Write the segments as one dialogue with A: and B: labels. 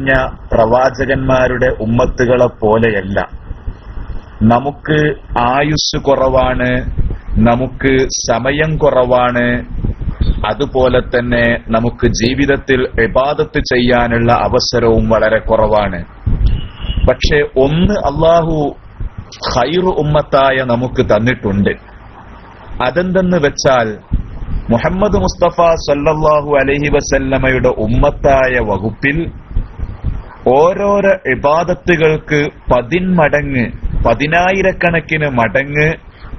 A: കഴിഞ്ഞ പ്രവാചകന്മാരുടെ ഉമ്മത്തുകളെ പോലെയല്ല. നമുക്ക് ആയുസ് കുറവാണ്, നമുക്ക് സമയം കുറവാണ്, അതുപോലെ തന്നെ നമുക്ക് ജീവിതത്തിൽ ഇബാദത്ത് ചെയ്യാനുള്ള അവസരവും വളരെ കുറവാണ്. പക്ഷെ ഒന്ന് അല്ലാഹു ഖൈറു ഉമ്മത്തായ നമുക്ക് തന്നിട്ടുണ്ട്. അതെന്തെന്ന് വെച്ചാൽ മുഹമ്മദ് മുസ്തഫ സല്ലല്ലാഹു അലൈഹി വസല്ലമയുടെ ഉമ്മത്തായ വകുപ്പിൽ ഓരോരോ ഇബാദത്തുകൾക്ക് 10 മടങ്ങ് 10,000 മടങ്ങ്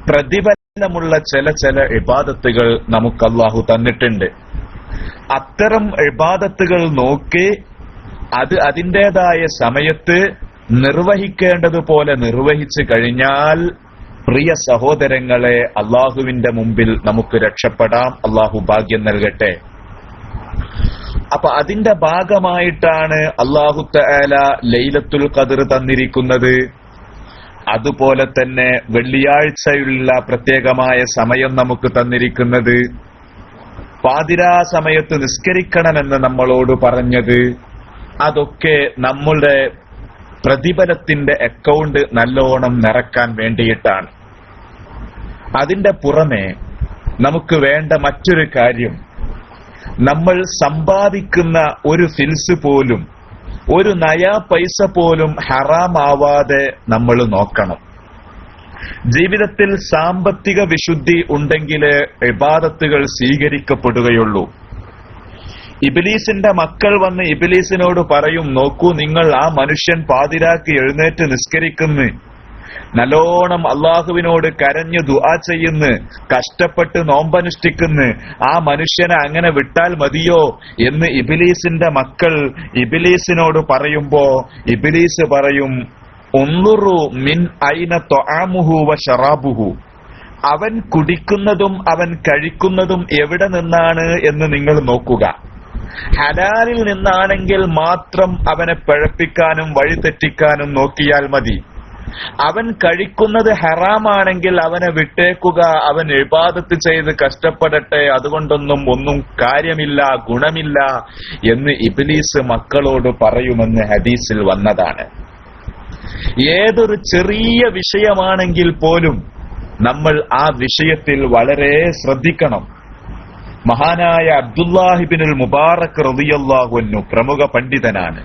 A: പ്രതിഫലമുള്ള ചില ഇബാദത്തുകൾ നമുക്ക് അല്ലാഹു തന്നിട്ടുണ്ട്. അത്തരം ഇബാദത്തുകൾ നോക്കി അത് അതിൻ്റെതായ സമയത്ത് നിർവഹിക്കേണ്ടതുപോലെ നിർവഹിച്ചു കഴിഞ്ഞാൽ പ്രിയ സഹോദരങ്ങളെ, അള്ളാഹുവിന്റെ മുമ്പിൽ നമുക്ക് രക്ഷപ്പെടാം. അള്ളാഹു ഭാഗ്യം നൽകട്ടെ. അപ്പൊ അതിന്റെ ഭാഗമായിട്ടാണ് അല്ലാഹു തആല ലൈലത്തുൽ ഖദ്ർ തന്നിരിക്കുന്നത്. അതുപോലെ തന്നെ വെള്ളിയാഴ്ചയുള്ള പ്രത്യേകമായ സമയം നമുക്ക് തന്നിരിക്കുന്നത്, പാതിരാ സമയത്ത് നിസ്കരിക്കണമെന്ന് നമ്മളോട് പറഞ്ഞത്, അതൊക്കെ നമ്മളുടെ പ്രതിഫലത്തിന്റെ അക്കൗണ്ട് നല്ലോണം നിറക്കാൻ വേണ്ടിയിട്ടാണ്. അതിന്റെ പുറമെ നമുക്ക് വേണ്ട മറ്റൊരു കാര്യം, നമ്മൾ സമ്പാദിക്കുന്ന ഒരു ഫിൽസ് പോലും, ഒരു നയാ പൈസ പോലും ഹറാമാവാതെ നമ്മൾ നോക്കണം. ജീവിതത്തിൽ സാമ്പത്തിക വിശുദ്ധി ഉണ്ടെങ്കിലേ ഇബാദത്തുകൾ സ്വീകരിക്കപ്പെടുകയുള്ളൂ. ഇബ്ലീസിന്റെ മക്കൾ വന്ന് ഇബ്ലീസിനോട് പറയും, നോക്കൂ, നിങ്ങൾ ആ മനുഷ്യൻ പാതിരാക്ക് എഴുന്നേറ്റ് നിസ്കരിക്കുന്നു, നല്ലോണം അള്ളാഹുവിനോട് കരഞ്ഞു ദുആ ചെയ്യുന്നു, കഷ്ടപ്പെട്ട് നോമ്പനുഷ്ഠിക്കുന്നു, ആ മനുഷ്യനെ അങ്ങനെ വിട്ടാൽ മതിയോ എന്ന് ഇബ്ലീസിന്റെ മക്കൾ ഇബ്ലീസിനോട് പറയുമ്പോ ഇബ്ലീസ് പറയും, ഉൻളുറു മിൻ ഐന ത്വആമുഹു വ ശറാബുഹു, അവൻ കുടിക്കുന്നതും അവൻ കഴിക്കുന്നതും എവിടെ നിന്നാണ് എന്ന് നിങ്ങൾ നോക്കുക. ഹലാലിൽ നിന്നാണെങ്കിൽ മാത്രം അവനെ പിഴപ്പിക്കാനും വഴിതെറ്റിക്കാനും നോക്കിയാൽ മതി. അവൻ കഴിക്കുന്നത് ഹറാമാണെങ്കിൽ അവനെ വിട്ടേക്കുക, അവൻ ഇബാദത്ത് ചെയ്ത് കഷ്ടപ്പെടട്ടെ, അതുകൊണ്ടൊന്നും കാര്യമില്ല, ഗുണമില്ല എന്ന് ഇബ്ലീസ് മക്കളോട് പറയുമെന്ന് ഹദീസിൽ വന്നതാണ്. ഏതൊരു ചെറിയ വിഷയമാണെങ്കിൽ പോലും നമ്മൾ ആ വിഷയത്തിൽ വളരെ ശ്രദ്ധിക്കണം. മഹാനായ അബ്ദുല്ലാഹിബ്നുൽ മുബാറക് റളിയല്ലാഹു അൻഹു പ്രമുഖ പണ്ഡിതനാണ്.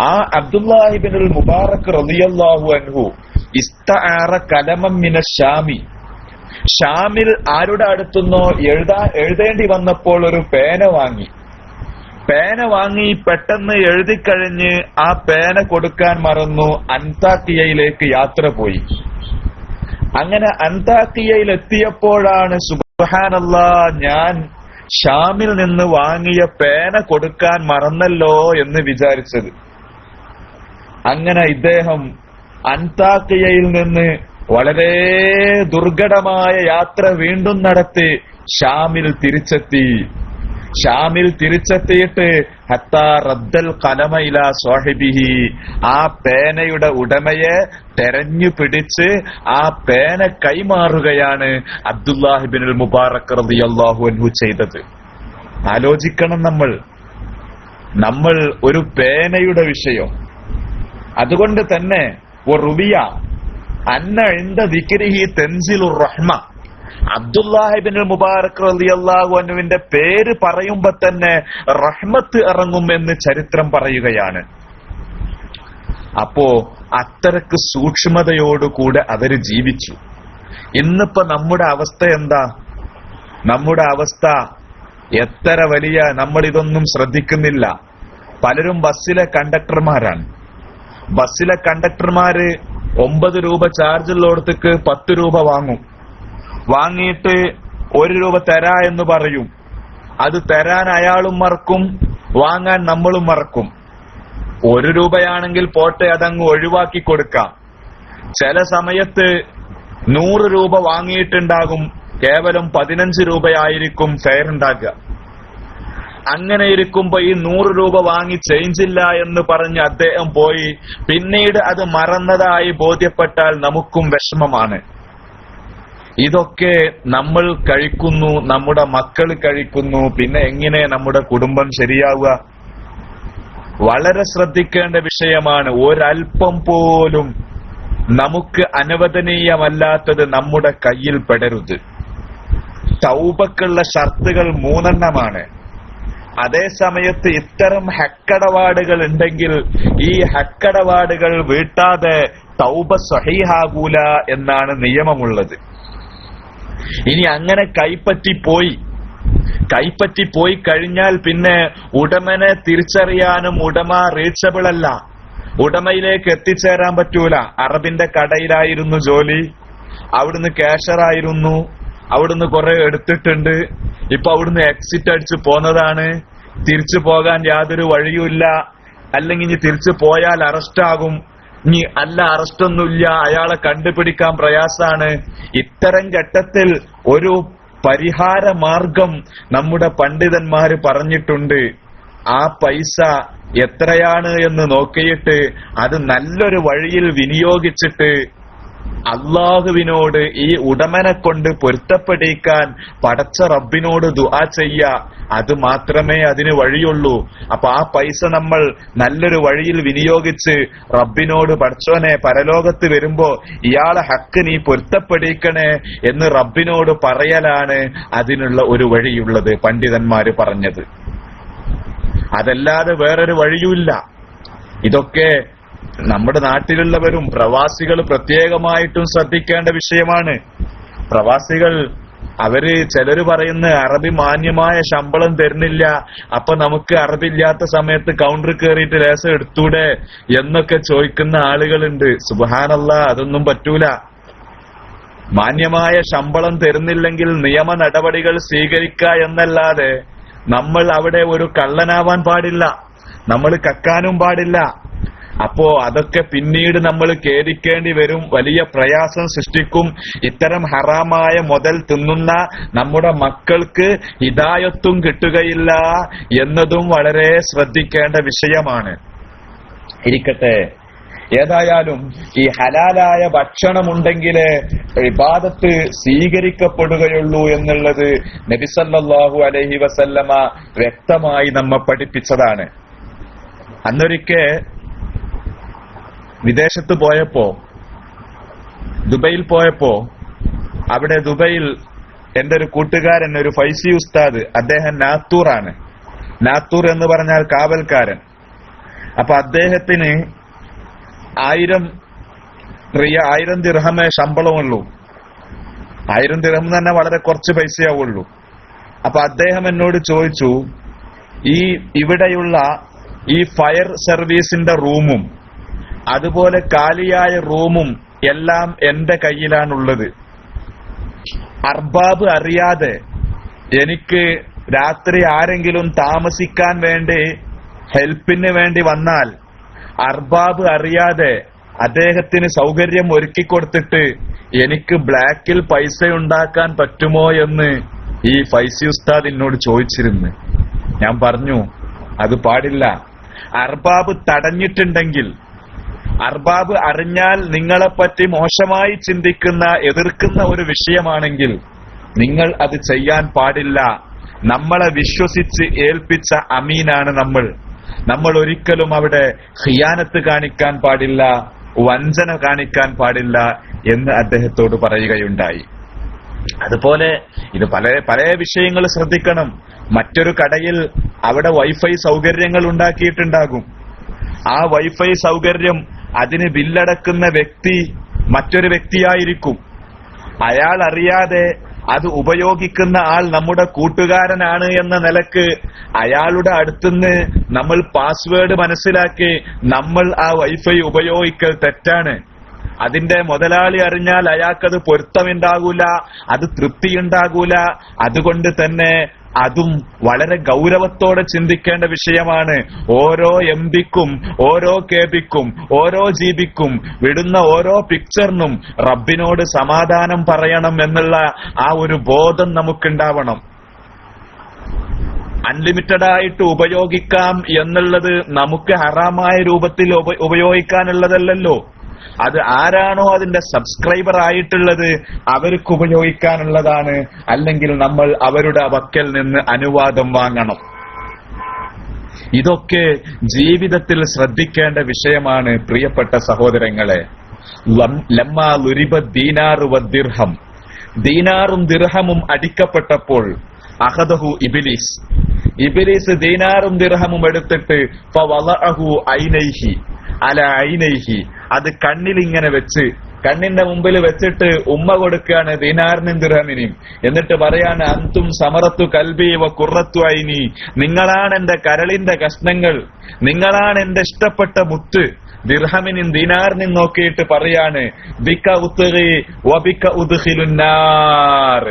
A: ആ അബ്ദുല്ലാഹിബ്നുൽ മുബാറക് റളിയല്ലാഹു അൻഹു ഇസ്തആറ കലമൻ മിനശ് ശാമി, ഷാമിൽ ആരുടെ അടുത്തുനിന്നോ എഴുതേണ്ടി വന്നപ്പോൾ ഒരു പേന വാങ്ങി പെട്ടെന്ന് എഴുതിക്കഴിഞ്ഞ് ആ പേന കൊടുക്കാൻ മറന്നു. അൻതാക്കിയയിലേക്ക് യാത്ര പോയി. അങ്ങനെ അൻതാക്കിയയിൽ എത്തിയപ്പോഴാണ് സുബ്ഹാനല്ലാഹ്, ഞാൻ ഷാമിൽ നിന്ന് വാങ്ങിയ പേന കൊടുക്കാൻ മറന്നല്ലോ എന്ന് വിചാരിച്ചത്. അങ്ങനെ ഇദ്ദേഹം അൻതാക്കിയയിൽ നിന്ന് വളരെ ദുർഘടമായ യാത്ര വീണ്ടും നടത്തി ഷാമിൽ തിരിച്ചെത്തിയിട്ട് ഹത്താ റദ്ദൽ ഖലമ ഇലാ സാഹിബിഹി, ആ പേനയുടെ ഉടമയെ തെരഞ്ഞു പിടിച്ച് ആ പേന കൈമാറുകയാണ് അബ്ദുല്ലാഹിബ്നുൽ മുബാറക് റളിയല്ലാഹു അൻഹു ചെയ്തത്. ആലോചിക്കണം നമ്മൾ ഒരു പേനയുടെ വിഷയം. അതുകൊണ്ട് തന്നെ റുബിയ അന്ന ഇൻദ ദിക്രിഹി തൻസിലുർ റഹ്മ, അബ്ദുല്ലാഹിബ്നുൽ മുബാറക് റളിയല്ലാഹു അൻഹുവിന്റെ പേര് പറയുമ്പോ തന്നെ റഹ്മത്ത് ഇറങ്ങുമെന്ന് ചരിത്രം പറയുകയാണ്. അപ്പോ അത്രക്ക് സൂക്ഷ്മതയോടുകൂടെ അവര് ജീവിച്ചു. ഇന്നിപ്പോ നമ്മുടെ അവസ്ഥ എന്താ? നമ്മുടെ അവസ്ഥ എത്ര വലിയ, നമ്മൾ ഇതൊന്നും ശ്രദ്ധിക്കുന്നില്ല. പലരും ബസ്സിലെ കണ്ടക്ടർമാരാണ്. ബസ്സിലെ കണ്ടക്ടർമാര് 9 രൂപ ചാർജുള്ളടത്തേക്ക് 10 രൂപ വാങ്ങിയിട്ട് 1 രൂപ തരാ എന്ന് പറയും. അത് തരാൻ അയാളും മറക്കും, വാങ്ങാൻ നമ്മളും മറക്കും. 1 രൂപയാണെങ്കിൽ പോട്ടെ, അതങ്ങ് ഒഴിവാക്കി കൊടുക്കാം. ചില സമയത്ത് 100 രൂപ വാങ്ങിയിട്ടുണ്ടാകും, കേവലം 15 രൂപയായിരിക്കും ഫെയർ ഉണ്ടാക്കുക. അങ്ങനെ ഇരിക്കുമ്പോ ഈ 100 രൂപ വാങ്ങി ചേഞ്ച് ഇല്ല എന്ന് പറഞ്ഞ് അദ്ദേഹം പോയി. പിന്നീട് അത് മറന്നതായി ബോധ്യപ്പെട്ടാൽ നമുക്കും വിഷമമാണ്. ഇതൊക്കെ നമ്മൾ കഴിക്കുന്നു, നമ്മുടെ മക്കൾ കഴിക്കുന്നു, പിന്നെ എങ്ങനെ നമ്മുടെ കുടുംബം ശരിയാവുക? വളരെ ശ്രദ്ധിക്കേണ്ട വിഷയമാണ്. ഒരൽപ്പം പോലും നമുക്ക് അനുവദനീയമല്ലാത്തത് നമ്മുടെ കയ്യിൽ പെടരുത്. തൗബക്കുള്ള ഷർത്തുകൾ 3 അതേ സമയത്ത് ഇത്തരം ഹക്കടപാടുകൾ ഉണ്ടെങ്കിൽ ഈ ഹക്കടപാടുകൾ വീട്ടാതെ തൗബ സ്വഹീഹാകൂല എന്നാണ് നിയമമുള്ളത്. ഇനി അങ്ങനെ കൈപ്പറ്റിപ്പോയി കഴിഞ്ഞാൽ പിന്നെ ഉടമനെ തിരിച്ചറിയാനും ഉടമ റീച്ചബിൾ അല്ല, ഉടമയിലേക്ക് എത്തിച്ചേരാൻ പറ്റൂല. അറബിന്റെ കടയിലായിരുന്നു ജോലി, അവിടുന്ന് കാഷ്യറായിരുന്നു, അവിടുന്ന് കുറെ എടുത്തിട്ടുണ്ട്, ഇപ്പൊ അവിടുന്ന് എക്സിറ്റ് അടിച്ച് പോന്നതാണ്, തിരിച്ചു പോകാൻ യാതൊരു വഴിയുമില്ല, അല്ലെങ്കിൽ ഇനി തിരിച്ചു പോയാൽ അറസ്റ്റാകും, ഇനി അല്ല അറസ്റ്റൊന്നുമില്ല, അയാളെ കണ്ടുപിടിക്കാൻ പ്രയാസാണ്. ഇത്തരം ഘട്ടത്തിൽ ഒരു പരിഹാര മാർഗം നമ്മുടെ പണ്ഡിതന്മാര് പറഞ്ഞിട്ടുണ്ട്. ആ പൈസ എത്രയാണ് എന്ന് നോക്കിയിട്ട് അത് നല്ലൊരു വഴിയിൽ വിനിയോഗിച്ചിട്ട് അള്ളാഹുവിനോട് ഈ ഉടമനെ കൊണ്ട് പൊരുത്തപ്പെടിക്കാൻ പടച്ച റബ്ബിനോട് ദുആ ചെയ്യ, അത് മാത്രമേ അതിന് വഴിയുള്ളൂ. അപ്പൊ ആ പൈസ നമ്മൾ നല്ലൊരു വഴിയിൽ വിനിയോഗിച്ച് റബ്ബിനോട് പടച്ചോനെ പരലോകത്ത് വരുമ്പോ ഇയാളെ ഹക്ക് നീ പൊരുത്തപ്പെടിക്കണേ എന്ന് റബ്ബിനോട് പറയലാണ് അതിനുള്ള ഒരു വഴിയുള്ളത് പണ്ഡിതന്മാര് പറഞ്ഞത്. അതല്ലാതെ വേറൊരു വഴിയുമില്ല. ഇതൊക്കെ നമ്മുടെ നാട്ടിലുള്ളവരും പ്രവാസികൾ പ്രത്യേകമായിട്ടും ശ്രദ്ധിക്കേണ്ട വിഷയമാണ്. പ്രവാസികൾ ചിലര് പറയുന്ന അറബി മാന്യമായ ശമ്പളം തരുന്നില്ല, അപ്പൊ നമുക്ക് അറബി ഇല്ലാത്ത സമയത്ത് കൗണ്ടർ കയറിയിട്ട് ലേസം എടുത്തൂടെ എന്നൊക്കെ ചോദിക്കുന്ന ആളുകളുണ്ട്. സുബ്ഹാനല്ലാഹ്, അതൊന്നും പറ്റൂല. മാന്യമായ ശമ്പളം തരുന്നില്ലെങ്കിൽ നിയമ നടപടികൾ സ്വീകരിക്കുക എന്നല്ലാതെ നമ്മൾ അവിടെ ഒരു കള്ളനാവാൻ പാടില്ല, നമ്മൾ കക്കാനും പാടില്ല. അപ്പോ അതൊക്കെ പിന്നീട് നമ്മൾ ഖേദിക്കേണ്ടി വരും, വലിയ പ്രയാസം സൃഷ്ടിക്കും. ഇത്തരം ഹറാമായ മുതൽ തിന്നുന്ന നമ്മുടെ മക്കൾക്ക് ഹിദായത്തും കിട്ടുകയില്ല എന്നതും വളരെ ശ്രദ്ധിക്കേണ്ട വിഷയമാണ്. ഇരിക്കട്ടെ, ഏതായാലും ഈ ഹലാലായ ഭക്ഷണമുണ്ടെങ്കിലേ ഇബാദത്ത് സ്വീകരിക്കപ്പെടുകയുള്ളൂ എന്നുള്ളത് നബി സല്ലല്ലാഹു അലൈഹി വസല്ലമ വ്യക്തമായി നമ്മെ പഠിപ്പിച്ചതാണ്. അന്നൊരിക്കെ വിദേശത്ത് പോയപ്പോ, ദുബൈയിൽ പോയപ്പോ, അവിടെ ദുബൈയിൽ എന്റെ ഒരു കൂട്ടുകാരൻ, ഒരു ഫൈസി ഉസ്താദ്, അദ്ദേഹം നാത്തൂറാണ്. നാത്തൂർ എന്ന് പറഞ്ഞാൽ കാവൽക്കാരൻ. അപ്പൊ അദ്ദേഹത്തിന് 1000 ദിർഹമേ ശമ്പളമുള്ളൂ. 1000 ദിർഹം തന്നെ വളരെ കുറച്ച് പൈസയാവുള്ളൂ. അപ്പൊ അദ്ദേഹം എന്നോട് ചോദിച്ചു, ഇവിടെയുള്ള ഈ ഫയർ സർവീസിന്റെ റൂമും അതുപോലെ കാലിയായ റൂമും എല്ലാം എന്റെ കയ്യിലാണുള്ളത്. അർബാബ് അറിയാതെ എനിക്ക് രാത്രി ആരെങ്കിലും താമസിക്കാൻ വേണ്ടി ഹെൽപ്പിന് വേണ്ടി വന്നാൽ അർബാബ് അറിയാതെ അദ്ദേഹത്തിന് സൗകര്യം ഒരുക്കിക്കൊടുത്തിട്ട് എനിക്ക് ബ്ലാക്കിൽ പൈസ ഉണ്ടാക്കാൻ പറ്റുമോ എന്ന് ഈ ഫൈസി ഉസ്താദ് എന്നോട് ചോദിച്ചിരുന്നു. ഞാൻ പറഞ്ഞു, അത് പാടില്ല. അർബാബ് തടഞ്ഞിട്ടുണ്ടെങ്കിൽ, അർബാബ് അറിഞ്ഞാൽ നിങ്ങളെപ്പറ്റി മോശമായി ചിന്തിക്കുന്ന, എതിർക്കുന്ന ഒരു വിഷയമാണെങ്കിൽ നിങ്ങൾ അത് ചെയ്യാൻ പാടില്ല. നമ്മളെ വിശ്വസിച്ച് ഏൽപ്പിച്ച അമീനാണ് നമ്മൾ ഒരിക്കലും അവിടെ ഖിയാനത്ത് കാണിക്കാൻ പാടില്ല, വഞ്ചന കാണിക്കാൻ പാടില്ല എന്ന് അദ്ദേഹത്തോട് പറയുകയുണ്ടായി. അതുപോലെ ഇത് പല വിഷയങ്ങൾ ശ്രദ്ധിക്കണം. മറ്റൊരു കടയിൽ അവിടെ വൈഫൈ സൗകര്യങ്ങൾ ഉണ്ടാക്കിയിട്ടുണ്ടാകും. ആ വൈഫൈ സൗകര്യം അതിന് ബില്ലടക്കുന്ന വ്യക്തി മറ്റൊരു വ്യക്തിയായിരിക്കും. അയാൾ അറിയാതെ അത് ഉപയോഗിക്കുന്ന ആൾ നമ്മുടെ കൂട്ടുകാരനാണ് എന്ന നിലക്ക് അയാളുടെ അടുത്തുനിന്ന് നമ്മൾ പാസ്വേഡ് മനസ്സിലാക്കി നമ്മൾ ആ വൈഫൈ ഉപയോഗിക്കൽ തെറ്റാണ്. അതിന്റെ മുതലാളി അറിഞ്ഞാൽ അയാൾക്കത് പൊരുത്തമുണ്ടാകൂല, അത് തൃപ്തിയുണ്ടാകൂല. അതുകൊണ്ട് തന്നെ അതും വളരെ ഗൗരവത്തോടെ ചിന്തിക്കേണ്ട വിഷയമാണ്. ഓരോ എംബിക്കും, ഓരോ കെബിക്കും, ഓരോ ജിബിക്കും വിടുന്ന ഓരോ പിക്ചറിനും റബ്ബിനോട് സമാധാനം പറയണം എന്നുള്ള ആ ഒരു ബോധം നമുക്കുണ്ടാവണം. അൺലിമിറ്റഡ് ആയിട്ട് ഉപയോഗിക്കാം എന്നുള്ളത് നമുക്ക് ഹറാമായ രൂപത്തിൽ ഉപയോഗിക്കാനുള്ളതല്ലല്ലോ. അത് ആരാണോ അതിന്റെ സബ്സ്ക്രൈബർ ആയിട്ടുള്ളത് അവർക്ക് ഉപയോഗിക്കാനുള്ളതാണ്. അല്ലെങ്കിൽ നമ്മൾ അവരുടെ വക്കൽ നിന്ന് അനുവാദം വാങ്ങണം. ഇതൊക്കെ ജീവിതത്തിൽ ശ്രദ്ധിക്കേണ്ട വിഷയമാണ് പ്രിയപ്പെട്ട സഹോദരങ്ങളെ. ലമ്മാ ലുരിബ ദീനാറു വദ്ദിർഹം, ദീനാറും ദിർഹമും അടിക്കപ്പെട്ടപ്പോൾ അഖദഹു ഇബ്ലീസ്, ഇബ്ലീസ് ദീനാറും ദിർഹമും എടുത്തിട്ട് ഫവളഅഹു ഐനൈഹി അല ഐനൈഹി, അത് കണ്ണിലിങ്ങനെ വെച്ച്, കണ്ണിന്റെ മുമ്പിൽ വെച്ചിട്ട് ഉമ്മ കൊടുക്കുകയാണ് ദീനാറിനും ദിർഹമിനും. എന്നിട്ട് പറയാണ് അന്തും സമറത്തു കൽബി വ ഖുറത്തു ഐനി, നിങ്ങളാണ് എന്റെ കരളിന്റെ കഷ്ണങ്ങൾ, നിങ്ങളാണ് എന്റെ ഇഷ്ടപ്പെട്ട മുത്ത്. ദിർഹമിനും ദീനാറിനും നോക്കിയിട്ട് പറയാണ് ബിക ഉത്ഗി വ ബിക ഉദ്ഖിലുന്നാർ,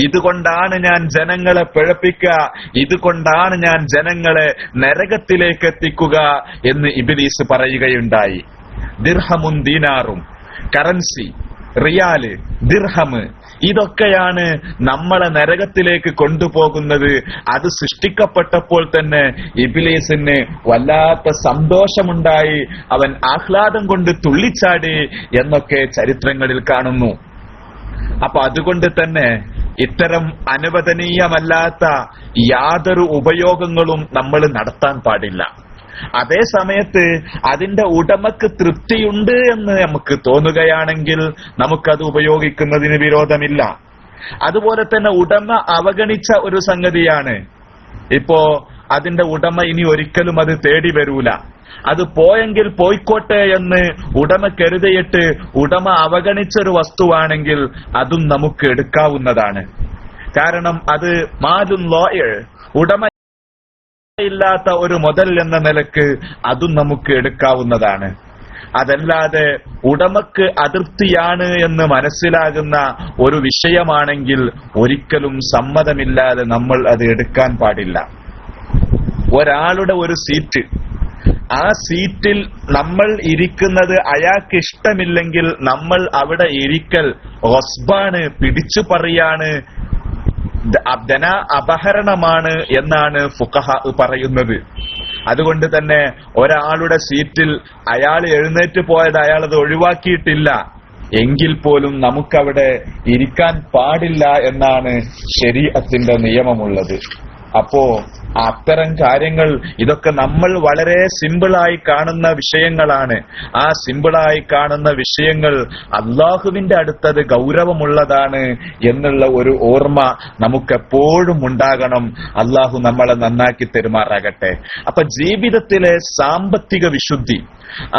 A: ഇതുകൊണ്ടാണ് ഞാൻ ജനങ്ങളെ പിഴപ്പിക്കുക, ഇതുകൊണ്ടാണ് ഞാൻ ജനങ്ങളെ നരകത്തിലേക്ക് എത്തിക്കുക എന്ന് ഇബ്ലീസ് പറയുകയുണ്ടായി. ദിർഹമും ദീനാറും, കറൻസി, റിയാല്, ദിർഹം, ഇതൊക്കെയാണ് നമ്മളെ നരകത്തിലേക്ക് കൊണ്ടുപോകുന്നത്. അത് സൃഷ്ടിക്കപ്പെട്ടപ്പോൾ തന്നെ ഇബ്ലീസിന് വല്ലാത്ത സന്തോഷമുണ്ടായി, അവൻ ആഹ്ലാദം കൊണ്ട് തുള്ളിച്ചാടി എന്നൊക്കെ ചരിത്രങ്ങളിൽ കാണുന്നു. അപ്പൊ അതുകൊണ്ട് തന്നെ ഇത്തരം അനുവദനീയമല്ലാത്ത യാതൊരു ഉപയോഗങ്ങളും നമ്മൾ നടത്താൻ പാടില്ല. അതേ സമയത്ത് അതിന്റെ ഉടമക്ക് തൃപ്തിയുണ്ട് എന്ന് നമുക്ക് തോന്നുകയാണെങ്കിൽ നമുക്കത് ഉപയോഗിക്കുന്നതിന് വിരോധമില്ല. അതുപോലെ തന്നെ ഉടമ അവഗണിച്ച ഒരു സംഗതിയാണ്, ഇപ്പോ അതിന്റെ ഉടമ ഇനി ഒരിക്കലും അത് തേടി വരൂല, അത് പോയെങ്കിൽ പോയിക്കോട്ടെ എന്ന് ഉടമ കരുതിയിട്ട് ഉടമ അവഗണിച്ചൊരു വസ്തുവാണെങ്കിൽ അതും നമുക്ക് എടുക്കാവുന്നതാണ്. കാരണം അത് മാലുൻ ലോയ്, ഉടമ ഇല്ലാത്ത ഒരു മുതൽ എന്ന നിലക്ക് അതും നമുക്ക് എടുക്കാവുന്നതാണ്. അതല്ലാതെ ഉടമക്ക് അതൃപ്തിയാണ് എന്ന് മനസ്സിലാകുന്ന ഒരു വിഷയമാണെങ്കിൽ ഒരിക്കലും സമ്മതമില്ലാതെ നമ്മൾ അത് എടുക്കാൻ പാടില്ല. ഒരാളുടെ ഒരു സീറ്റ്, ആ സീറ്റിൽ നമ്മൾ ഇരിക്കുന്നത് അയാൾക്ക് ഇഷ്ടമില്ലെങ്കിൽ നമ്മൾ അവിടെ ഇരിക്കൽ ഗസ്ബാണ്, പിടിച്ചു പറയാണ്, ധന അപഹരണമാണ് എന്നാണ് ഫുഖഹ പറയുന്നത്. അതുകൊണ്ട് തന്നെ ഒരാളുടെ സീറ്റിൽ അയാൾ എഴുന്നേറ്റ് പോയത് അയാൾ അത് ഒഴിവാക്കിയിട്ടില്ല എങ്കിൽ പോലും നമുക്കവിടെ ഇരിക്കാൻ പാടില്ല എന്നാണ് ശരീഅത്തിന്റെ നിയമമുള്ളത്. അപ്പോ അത്തരം കാര്യങ്ങൾ, ഇതൊക്കെ നമ്മൾ വളരെ സിമ്പിളായി കാണുന്ന വിഷയങ്ങളാണ്. ആ സിമ്പിളായി കാണുന്ന വിഷയങ്ങൾ അള്ളാഹുവിന്റെ അടുത്തത് ഗൗരവമുള്ളതാണ് എന്നുള്ള ഒരു ഓർമ്മ നമുക്കെപ്പോഴും ഉണ്ടാകണം. അള്ളാഹു നമ്മളെ നന്നാക്കി തെരുമാറാകട്ടെ. അപ്പൊ ജീവിതത്തിലെ സാമ്പത്തിക വിശുദ്ധി,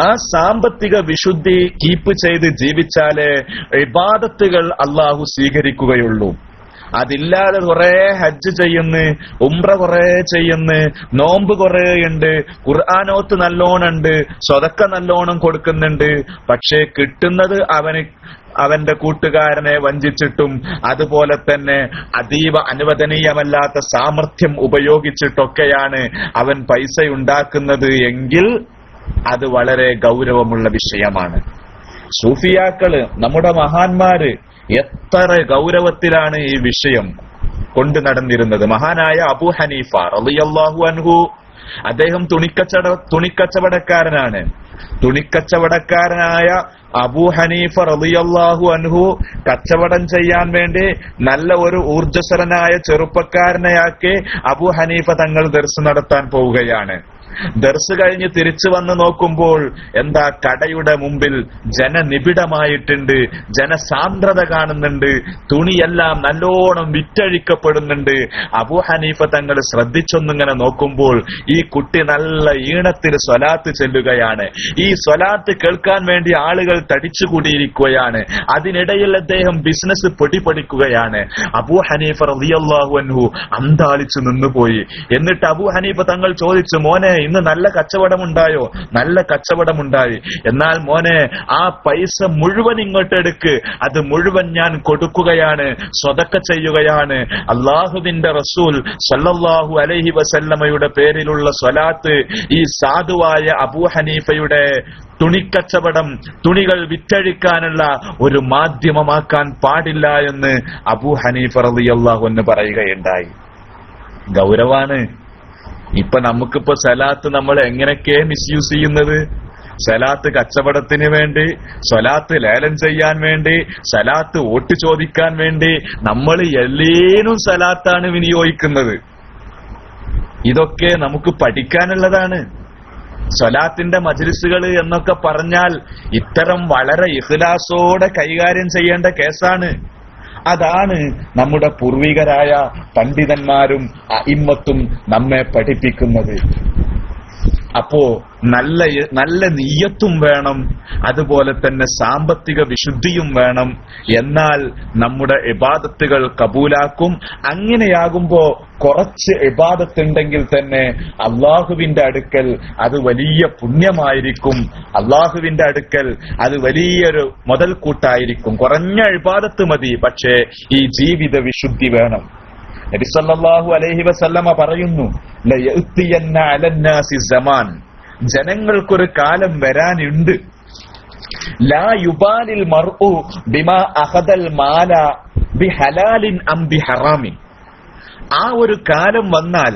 A: ആ സാമ്പത്തിക വിശുദ്ധി കീപ്പ് ചെയ്ത് ജീവിച്ചാലേ ഇബാദത്തുകൾ അള്ളാഹു സ്വീകരിക്കുകയുള്ളൂ. അതില്ലാതെ കുറെ ഹജ്ജ് ചെയ്യുന്നു, ഉംറ കുറെ ചെയ്യുന്നു, നോമ്പ് കുറെ ഉണ്ട്, ഖുർആനോത്ത് നല്ലോണുണ്ട്, സ്വതക്ക നല്ലോണം കൊടുക്കുന്നുണ്ട്, പക്ഷേ കിട്ടുന്നത് അവന്റെ കൂട്ടുകാരനെ വഞ്ചിച്ചിട്ടും അതുപോലെ തന്നെ അതീവ അനുവദനീയമല്ലാത്ത സാമർഥ്യം ഉപയോഗിച്ചിട്ടൊക്കെയാണ് അവൻ പൈസ ഉണ്ടാക്കുന്നത് എങ്കിൽ അത് വളരെ ഗൗരവമുള്ള വിഷയമാണ്. സൂഫിയാക്കള്, നമ്മുടെ മഹാന്മാര് എത്ര ഗൗരവത്തിലാണ് ഈ വിഷയം കൊണ്ടു നടന്നിരുന്നത്. മഹാനായ അബൂ ഹനീഫ റളിയല്ലാഹു അൻഹു, അദ്ദേഹം തുണിക്കച്ചവടക്കാരനാണ്. തുണിക്കച്ചവടക്കാരനായ അബൂ ഹനീഫ റളിയല്ലാഹു അൻഹു കച്ചവടം ചെയ്യാൻ വേണ്ടി നല്ല ഒരു ഊർജ്ജസ്വലനായ ചെറുപ്പക്കാരനെയാക്കി അബൂ ഹനീഫ തങ്ങൾ ദർസ് നടത്താൻ പോവുകയാണ്. ദർസ് കഴിഞ്ഞ് തിരിച്ചു വന്ന് നോക്കുമ്പോൾ എന്താ, കടയുടെ മുമ്പിൽ ജനനിബിഡമായിട്ടുണ്ട്, ജനസാന്ദ്രത കാണുന്നുണ്ട്, തുണിയെല്ലാം നല്ലോണം വിറ്റഴിക്കപ്പെടുന്നുണ്ട്. അബൂ ഹനീഫ തങ്ങൾ ശ്രദ്ധിച്ചൊന്നിങ്ങനെ നോക്കുമ്പോൾ ഈ കുട്ടി നല്ല ഈണത്തിൽ സ്വലാത്ത് ചെല്ലുകയാണ്. ഈ സ്വലാത്ത് കേൾക്കാൻ വേണ്ടി ആളുകൾ തടിച്ചുകൂടിയിരിക്കുകയാണ്. അതിനിടയിൽ അദ്ദേഹം ബിസിനസ് പൊടിപൊടിക്കുകയാണ്. അബൂ ഹനീഫ റളിയല്ലാഹു അൻഹു അന്താളിച്ചു നിന്നുപോയി. എന്നിട്ട് അബൂ ഹനീഫ തങ്ങൾ ചോദിച്ചു, മോനെ ഇന്ന് നല്ല കച്ചവടമുണ്ടായോ? നല്ല കച്ചവടമുണ്ടായി. എന്നാൽ മോനെ, ആ പൈസ മുഴുവൻ ഇങ്ങോട്ട് എടുക്ക്, അത് മുഴുവൻ ഞാൻ കൊടുക്കുകയാണ്, സ്വതക്ക ചെയ്യുകയാണ്. അള്ളാഹുവിന്റെ റസൂൽ സല്ലല്ലാഹു അലൈഹി വസല്ലമയുടെ പേരിലുള്ള സ്വലാത്ത് ഈ സാധുവായ അബൂ ഹനീഫയുടെ തുണിക്കച്ചവടം, തുണികൾ വിറ്റഴിക്കാനുള്ള ഒരു മാധ്യമമാക്കാൻ പാടില്ല എന്ന് അബൂ ഹനീഫ റളിയല്ലാഹു അൻഹു പറയുകയുണ്ടായി. ഗൗരവാണ്. ഇപ്പൊ നമുക്കിപ്പോ സലാത്ത് നമ്മൾ എങ്ങനെയൊക്കെ മിസ്യൂസ് ചെയ്യുന്നത്. സലാത്ത് കച്ചവടത്തിന് വേണ്ടി, സ്വലാത്ത് ലേലം ചെയ്യാൻ വേണ്ടി, സലാത്ത് വോട്ട് ചോദിക്കാൻ വേണ്ടി നമ്മൾ എല്ലേനും സലാത്താണ് വിനിയോഗിക്കുന്നത്. ഇതൊക്കെ നമുക്ക് പഠിക്കാനുള്ളതാണ്. സ്വലാത്തിന്റെ മജ്ലിസുകൾ എന്നൊക്കെ പറഞ്ഞാൽ ഇത്തരം വളരെ ഇഖ്ലാസോടെ കൈകാര്യം ചെയ്യേണ്ട കേസാണ്. അതാണ് നമ്മുടെ പൂർവികരായ പണ്ഡിതന്മാരും അഇമ്മത്തും നമ്മെ പഠിപ്പിക്കുന്നത്. അപ്പോ നല്ല നിയ്യത്തും വേണം, അതുപോലെ തന്നെ സാമ്പത്തിക വിശുദ്ധിയും വേണം. എന്നാൽ നമ്മുടെ ഇബാദത്തുകൾ കബൂലാക്കും. അങ്ങനെയാകുമ്പോ കുറച്ച് ഇബാദത്തുണ്ടെങ്കിൽ തന്നെ അള്ളാഹുവിന്റെ അടുക്കൽ അത് വലിയ പുണ്യമായിരിക്കും. അള്ളാഹുവിന്റെ അടുക്കൽ അത് വലിയൊരു മുതൽക്കൂട്ടായിരിക്കും. കുറഞ്ഞ ഇബാദത്ത് മതി, പക്ഷേ ഈ ജീവിത വിശുദ്ധി വേണം. നബി സല്ലല്ലാഹു അലൈഹി വസല്ലമ പറയുന്നു, ലയഅതിയന്ന അലന്നാസി സമാൻ, ജനങ്ങൾക്കൊരു കാലം വരാനുണ്ട്, ലാ യുബാലിൽ മർഉ ബിമാ അഖദൽ മാല ബിഹലാലിൻ അം ബിഹറാമിൻ. ആ ഒരു കാലം വന്നാൽ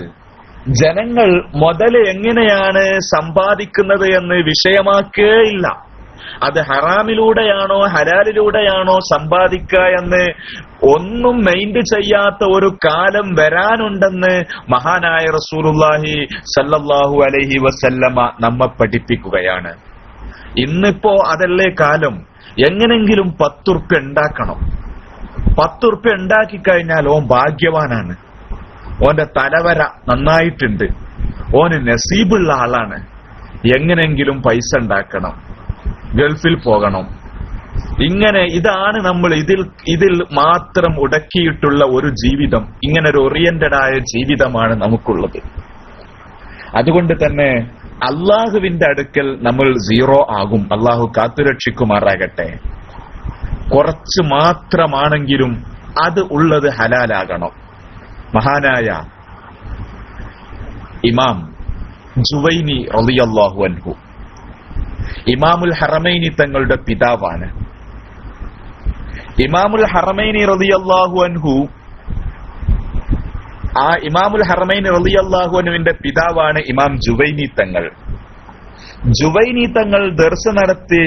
A: ജനങ്ങൾ മുതല് എങ്ങനെയാണ് സമ്പാദിക്കുന്നത് എന്ന് വിഷയമാക്കേയില്ല. അത് ഹറാമിലൂടെയാണോ ഹലാലിലൂടെയാണോ സമ്പാദിക്കുക എന്ന് ഒന്നും മൈൻഡ് ചെയ്യാത്ത ഒരു കാലം വരാനുണ്ടെന്ന് മഹാനായ റസൂലുള്ളാഹി സല്ലല്ലാഹു അലൈഹി വസല്ലമ നമ്മെ പഠിപ്പിക്കുകയാണ്. ഇന്നിപ്പോ അതല്ലേ കാലം. എങ്ങനെങ്കിലും 10 ഉറുപ്യ ഉണ്ടാക്കണം. 10 ഉറുപ്യ ഉണ്ടാക്കി കഴിഞ്ഞാൽ ഓൻ ഭാഗ്യവാനാണ്, ഓന്റെ തലവര നന്നായിട്ടുണ്ട്, ഓന് നസീബുള്ള ആളാണ്. എങ്ങനെങ്കിലും പൈസ ഉണ്ടാക്കണം, ഗൾഫിൽ പോകണം. ഇങ്ങനെ ഇതാണ് നമ്മൾ ഇതിൽ മാത്രം ഉടക്കിയിട്ടുള്ള ഒരു ജീവിതം. ഇങ്ങനെ ഒരു ഓറിയന്റഡ് ആയ ജീവിതമാണ് നമുക്കുള്ളത്. അതുകൊണ്ട് തന്നെ അള്ളാഹുവിന്റെ അടുക്കൽ നമ്മൾ സീറോ ആകും. അള്ളാഹു കാത്തുരക്ഷിക്കുമാറാകട്ടെ. കുറച്ച് മാത്രമാണെങ്കിലും അത് ഉള്ളത് ഹലാലാകണം. മഹാനായ ഇമാം ജുവൈനി റളിയല്ലാഹു അൻഹു ഇമാമുൽ ഹറമൈനി തങ്ങളുടെ പിതാവാണ്. ഇമാമുൽ ഹറമൈനി റളിയല്ലാഹു അൻഹു, ആ ഇമാമുൽ ഹറമൈനി റളിയല്ലാഹു അൻഹുവിന്റെ പിതാവാണ് ഇമാം ജുവൈനി തങ്ങൾ. ജുവൈനി തങ്ങൾ ദർസ് നടത്തി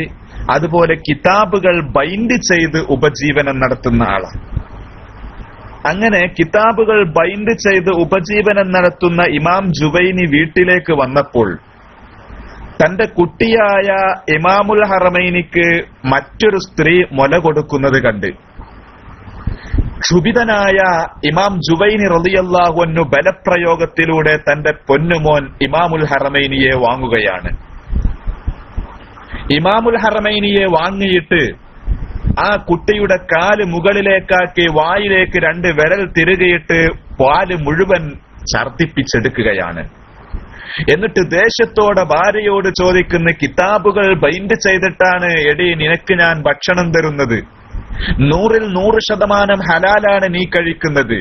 A: അതുപോലെ കിതാബുകൾ ബൈൻഡ് ചെയ്ത് ഉപജീവനം നടത്തുന്ന ആളാണ്. അങ്ങനെ കിതാബുകൾ ബൈൻഡ് ചെയ്ത് ഉപജീവനം നടത്തുന്ന ഇമാം ജുവൈനി വീട്ടിലേക്ക് വന്നപ്പോൾ തന്റെ കുട്ടിയായ ഇമാമുൽ ഹറമൈനിക്ക് മറ്റൊരു സ്ത്രീ മുല കൊടുക്കുന്നത് കണ്ട് ക്ഷുഭിതനായ ഇമാം ജുവൈനി റളിയല്ലാഹു അൻഹു ബലപ്രയോഗത്തിലൂടെ തന്റെ പൊന്നുമോൻ ഇമാമുൽ ഹറമൈനിയെ വാങ്ങുകയാണ്. ഇമാമുൽ ഹറമൈനിയെ വാങ്ങിയിട്ട് ആ കുട്ടിയുടെ കാല് മുകളിലേക്കാക്കി വായിലേക്ക് 2 വിരൽ തിരുകിയിട്ട് പാല് മുഴുവൻ ഛർദിപ്പിച്ചെടുക്കുകയാണ്. എന്നിട്ട് ദേശത്തോടെ ഭാര്യയോട് ചോദിക്കുന്ന, കിതാബുകൾ ബൈൻഡ് ചെയ്തിട്ടാണ് എടി നിനക്ക് ഞാൻ ഭക്ഷണം തരുന്നത്, 100% ഹലാലാണ് നീ കഴിക്കുന്നത്.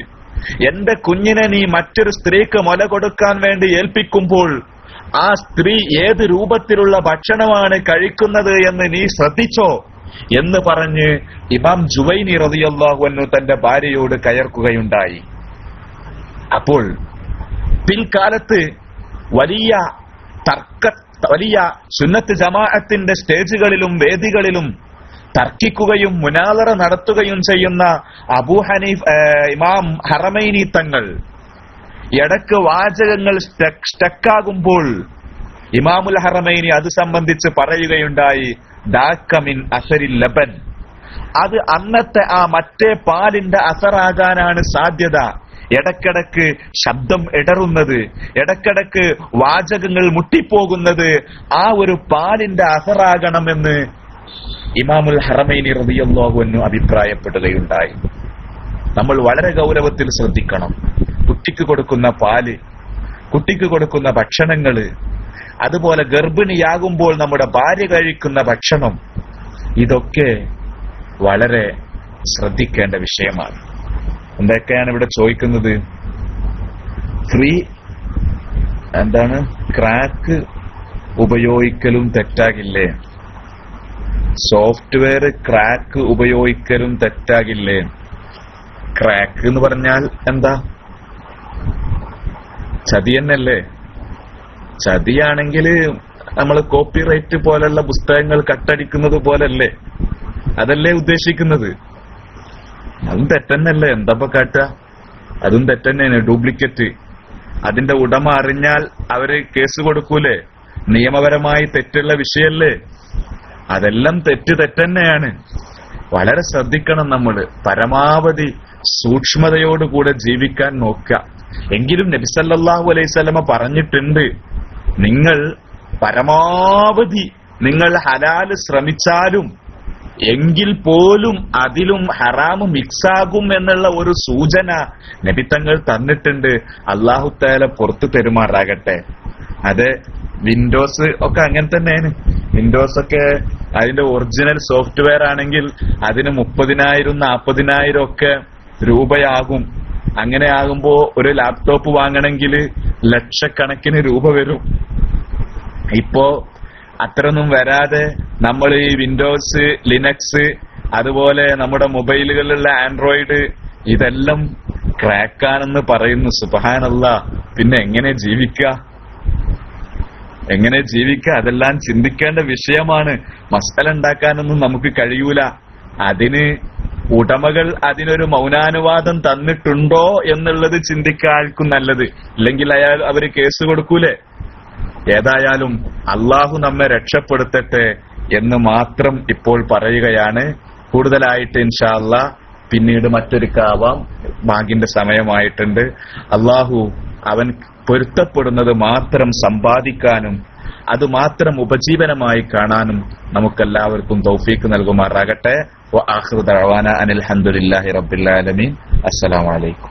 A: എന്റെ കുഞ്ഞിനെ നീ മറ്റൊരു സ്ത്രീക്ക് മുല കൊടുക്കാൻ വേണ്ടി ഏൽപ്പിക്കുമ്പോൾ ആ സ്ത്രീ ഏത് രൂപത്തിലുള്ള ഭക്ഷണമാണ് കഴിക്കുന്നത് എന്ന് നീ ശ്രദ്ധിച്ചോ എന്ന് പറഞ്ഞ് ഇമാം ജുവൈനി റളിയല്ലാഹു അൻഹു തന്റെ ഭാര്യയോട് കയർക്കുകയുണ്ടായി. അപ്പോൾ പിൽക്കാലത്ത് വലിയ സുന്നത്ത് ജമാഅത്തിന്റെ സ്റ്റേജുകളിലും വേദികളിലും തർക്കിക്കുകയും മുനാദറ നടത്തുകയും ചെയ്യുന്ന ഇമാം ഹറമൈനി തങ്ങൾ ഇടക്ക് വാചകങ്ങൾ സ്റ്റക്കാകുമ്പോൾ ഇമാമുൽ ഹറമൈനി അത് സംബന്ധിച്ച് പറയുകയുണ്ടായി, ദാക മിൻ അസരിൽ ലബൻ, അത് അന്നത്തെ ആ മറ്റേ പാലിന്റെ അസറാകാനാണ് സാധ്യത. ഇടക്കിടക്ക് ശബ്ദം ഇടറുന്നത്, ഇടക്കിടക്ക് വാചകങ്ങൾ മുട്ടിപ്പോകുന്നത് ആ ഒരു പാലിന്റെ അസറാകണമെന്ന് ഇമാമുൽ ഹറമൈനി റളിയല്ലാഹു അൻഹു അഭിപ്രായപ്പെടുകയുണ്ടായി. നമ്മൾ വളരെ ഗൗരവത്തിൽ ശ്രദ്ധിക്കണം. കുട്ടിക്ക് കൊടുക്കുന്ന പാല്, കുട്ടിക്ക് കൊടുക്കുന്ന ഭക്ഷണങ്ങള്, അതുപോലെ ഗർഭിണിയാകുമ്പോൾ നമ്മുടെ ഭാര്യ കഴിക്കുന്ന ഭക്ഷണം, ഇതൊക്കെ വളരെ ശ്രദ്ധിക്കേണ്ട വിഷയമാണ്. എന്തൊക്കെയാണ് ഇവിടെ ചോദിക്കുന്നത്? ക്രാക്ക് ഉപയോഗിക്കലും തെറ്റാകില്ലേ? സോഫ്റ്റ്വെയർ ക്രാക്ക് ഉപയോഗിക്കലും തെറ്റാകില്ലേ? ക്രാക്ക് എന്ന് പറഞ്ഞാൽ എന്താ? ചതി തന്നെയല്ലേ? ചതിയാണെങ്കിൽ നമ്മൾ കോപ്പിറൈറ്റ് പോലുള്ള പുസ്തകങ്ങൾ കട്ടടിക്കുന്നത് പോലല്ലേ? അതല്ലേ ഉദ്ദേശിക്കുന്നത്? അതും തെറ്റന്നല്ലേ? എന്താ കാട്ടുക? അതും തെറ്റന്നെയാണ്. ഡ്യൂപ്ലിക്കേറ്റ് അതിന്റെ ഉടമ അറിഞ്ഞാൽ അവര് കേസ് കൊടുക്കൂലേ? നിയമപരമായി തെറ്റുള്ള വിഷയല്ലേ? അതെല്ലാം തെറ്റന്നെയാണ്. വളരെ ശ്രദ്ധിക്കണം നമ്മള്. പരമാവധി സൂക്ഷ്മതയോടുകൂടെ ജീവിക്കാൻ നോക്കുക. എങ്കിലും നബി സല്ലല്ലാഹു അലൈഹി വസല്ലമ പറഞ്ഞിട്ടുണ്ട്, നിങ്ങൾ പരമാവധി നിങ്ങൾ ഹലാല് ശ്രമിച്ചാലും എങ്കിൽ പോലും അതിലും ഹറാമ് മിക്സാകും എന്നുള്ള ഒരു സൂചന നബിത്തങ്ങൾ തന്നിട്ടുണ്ട്. അല്ലാഹു തആല പുറത്തു തരുമാറാകട്ടെ. അത് വിൻഡോസ് ഒക്കെ അങ്ങനെ തന്നെയാണ്. വിൻഡോസ് ഒക്കെ അതിന്റെ ഒറിജിനൽ സോഫ്റ്റ്വെയർ ആണെങ്കിൽ അതിന് 30,000 40,000 ഒക്കെ രൂപയാകും. അങ്ങനെ ആകുമ്പോ ഒരു ലാപ്ടോപ്പ് വാങ്ങണമെങ്കിൽ ലക്ഷക്കണക്കിന് രൂപ വരും. ഇപ്പോ അത്രയൊന്നും വരാതെ നമ്മൾ ഈ വിൻഡോസ്, ലിനക്സ്, അതുപോലെ നമ്മുടെ മൊബൈലുകളിലുള്ള ആൻഡ്രോയിഡ് ഇതെല്ലാം ക്രാക്കാണെന്ന് പറയുന്നു. സുബ്ഹാനല്ലാഹ്. പിന്നെ എങ്ങനെ ജീവിക്കുക? അതെല്ലാം ചിന്തിക്കേണ്ട വിഷയമാണ്. മസ്അല ഉണ്ടാക്കാനൊന്നും നമുക്ക് കഴിയൂല. അതിന് ഉടമകൾ അതിനൊരു മൗനാനുവാദം തന്നിട്ടുണ്ടോ എന്നുള്ളത് ചിന്തിക്കാർക്കും നല്ലത്. ഇല്ലെങ്കിൽ അവര് കേസ് കൊടുക്കൂലേ? ഏതായാലും അള്ളാഹു നമ്മെ രക്ഷപ്പെടുത്തട്ടെ എന്ന് മാത്രം ഇപ്പോൾ പറയുകയാണ്. കൂടുതലായിട്ട് ഇൻഷാ അല്ലാഹ് പിന്നീട് മറ്റൊരുക്കാവാം. ബാങ്കിന്റെ സമയമായിട്ടുണ്ട്. അള്ളാഹു അവൻ പൊരുത്തപ്പെടുന്നത് മാത്രം സമ്പാദിക്കാനും അത് മാത്രം ഉപജീവനമായി കാണാനും നമുക്കെല്ലാവർക്കും തൗഫീക്ക് നൽകുമാറാകട്ടെ. വ ആഖിറു ദഅവാന അനിൽ ഹംദുലില്ലാഹി റബ്ബിൽ ആലമീൻ. അസ്സലാമു അലൈക്കും.